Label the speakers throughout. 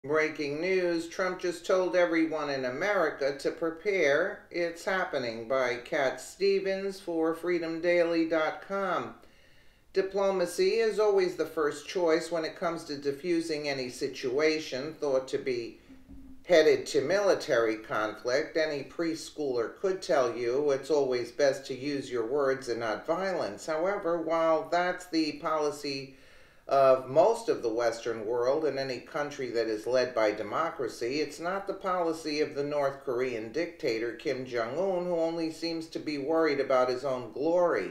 Speaker 1: Breaking news, Trump just told everyone in America to prepare. It's happening by Cat Stevens for freedomdaily.com. Diplomacy is always the first choice when it comes to diffusing any situation thought to be headed to military conflict. Any preschooler could tell you it's always best to use your words and not violence. However, while that's the policy of most of the Western world and any country that is led by democracy, it's not the policy of the North Korean dictator Kim Jong un, who only seems to be worried about his own glory.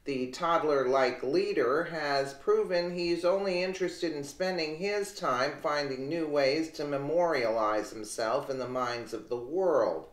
Speaker 1: The toddler like leader has proven he's only interested in spending his time finding new ways to memorialize himself in the minds of the world.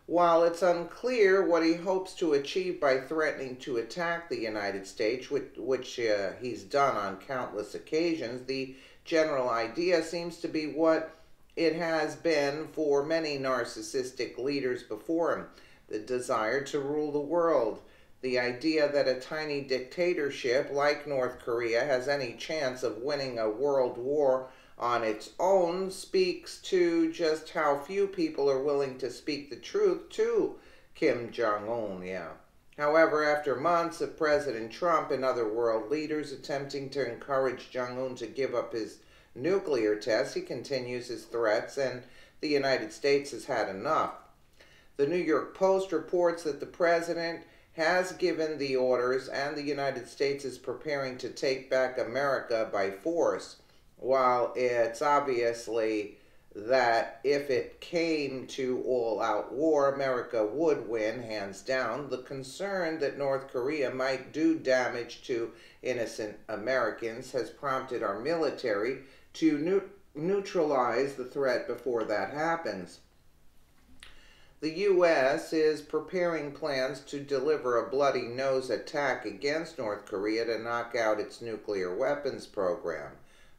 Speaker 1: While it's unclear what he hopes to achieve by threatening to attack the United States, which he's done on countless occasions, the general idea seems to be what it has been for many narcissistic leaders before him: the desire to rule the world. The idea that a tiny dictatorship like North Korea has any chance of winning a world war on its own speaks to just how few people are willing to speak the truth to Kim Jong un. Yeah. However, after months of President Trump and other world leaders attempting to encourage Jong un to give up his nuclear tests, he continues his threats, and the United States has had enough. The New York Post reports that the president has given the orders and the United States is preparing to take back America by force. While it's obviously that if it came to all-out war, America would win, hands down, the concern that North Korea might do damage to innocent Americans has prompted our military to neutralize the threat before that happens. The U.S. is preparing plans to deliver a bloody nose attack against North Korea to knock out its nuclear weapons program.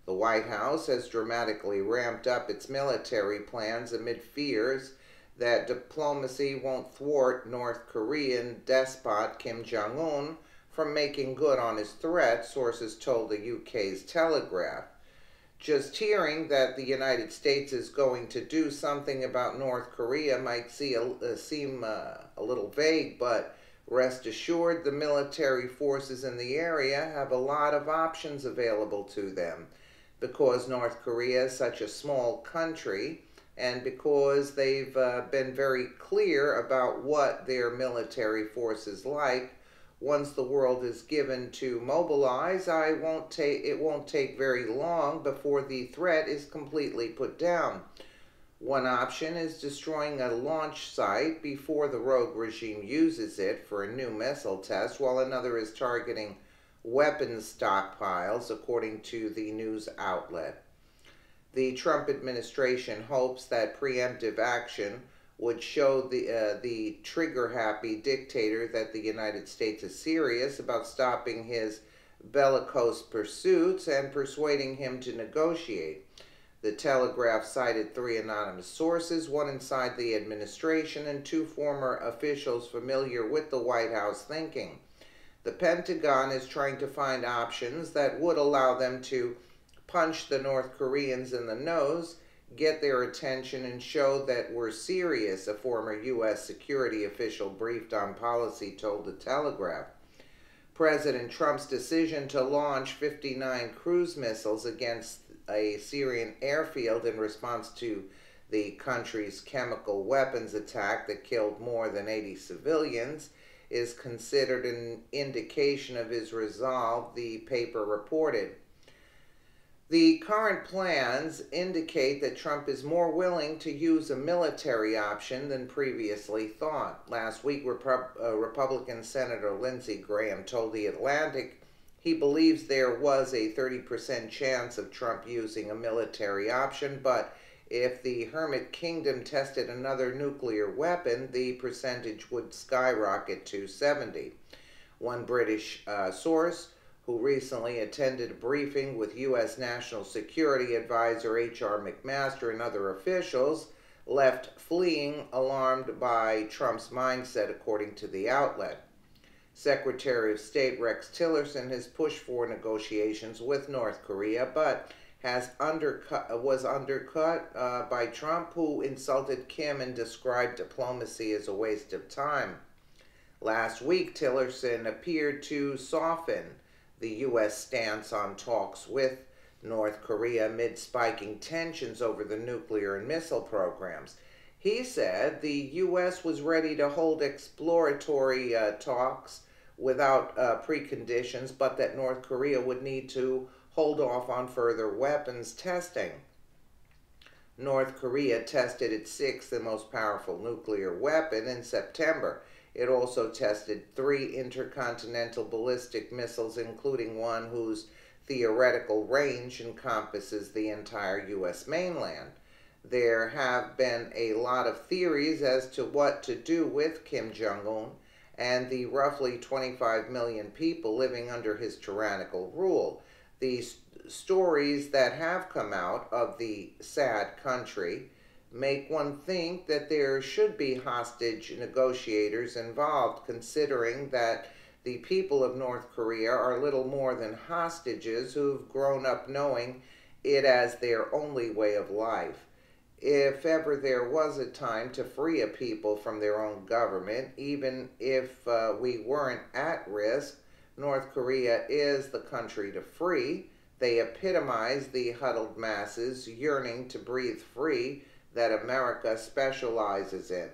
Speaker 1: The White House has dramatically ramped up its military plans amid fears that diplomacy won't thwart North Korean despot Kim Jong un from making good on his threat, sources told the UK's Telegraph. Just hearing that the United States is going to do something about North Korea might seem a little vague, but rest assured the military forces in the area have a lot of options available to them, because North Korea is such a small country and because they've been very clear about what their military force is like. Once the world is given to mobilize, it won't take very long before the threat is completely put down. One option is destroying a launch site before the rogue regime uses it for a new missile test, while another is targeting weapons stockpiles, according to the news outlet. The Trump administration hopes that preemptive action would show the trigger-happy dictator that the United States is serious about stopping his bellicose pursuits and persuading him to negotiate. The Telegraph cited three anonymous sources, one inside the administration and two former officials familiar with the White House thinking. The Pentagon is trying to find options that would allow them to punch the North Koreans in the nose, get their attention, and show that we're serious, a former U.S. security official briefed on policy told the Telegraph. President Trump's decision to launch 59 cruise missiles against a Syrian airfield in response to the country's chemical weapons attack that killed more than 80 civilians is considered an indication of his resolve, the paper reported. The current plans indicate that Trump is more willing to use a military option than previously thought. Last week, Republican Senator Lindsey Graham told The Atlantic he believes there was a 30% chance of Trump using a military option, but if the Hermit Kingdom tested another nuclear weapon, the percentage would skyrocket to 70. One British source who recently attended a briefing with U.S. National Security Advisor H.R. McMaster and other officials, left fleeing, alarmed by Trump's mindset, according to the outlet. Secretary of State Rex Tillerson has pushed for negotiations with North Korea, but was undercut by Trump, who insulted Kim and described diplomacy as a waste of time. Last week, Tillerson appeared to soften the U.S. stance on talks with North Korea amid spiking tensions over the nuclear and missile programs. He said the U.S. was ready to hold exploratory talks without preconditions, but that North Korea would need to hold off on further weapons testing. North Korea tested its sixth and most powerful nuclear weapon in September. It also tested 3 intercontinental ballistic missiles, including one whose theoretical range encompasses the entire U.S. mainland. There have been a lot of theories as to what to do with Kim Jong-un and the roughly 25 million people living under his tyrannical rule. The stories that have come out of the sad country make one think that there should be hostage negotiators involved, considering that the people of North Korea are little more than hostages who've grown up knowing it as their only way of life. If ever there was a time to free a people from their own government, even if we weren't at risk, North Korea is the country to free. They epitomize the huddled masses yearning to breathe free that America specializes in.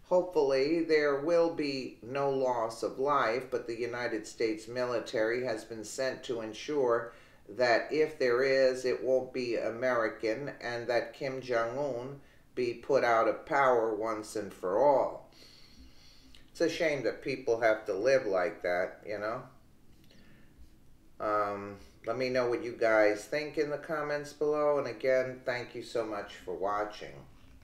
Speaker 1: Hopefully, there will be no loss of life, but the United States military has been sent to ensure that if there is, it won't be American, and that Kim Jong-un be put out of power once and for all. It's a shame that people have to live like that, you know? Let me know what you guys think in the comments below, and again, thank you so much for watching.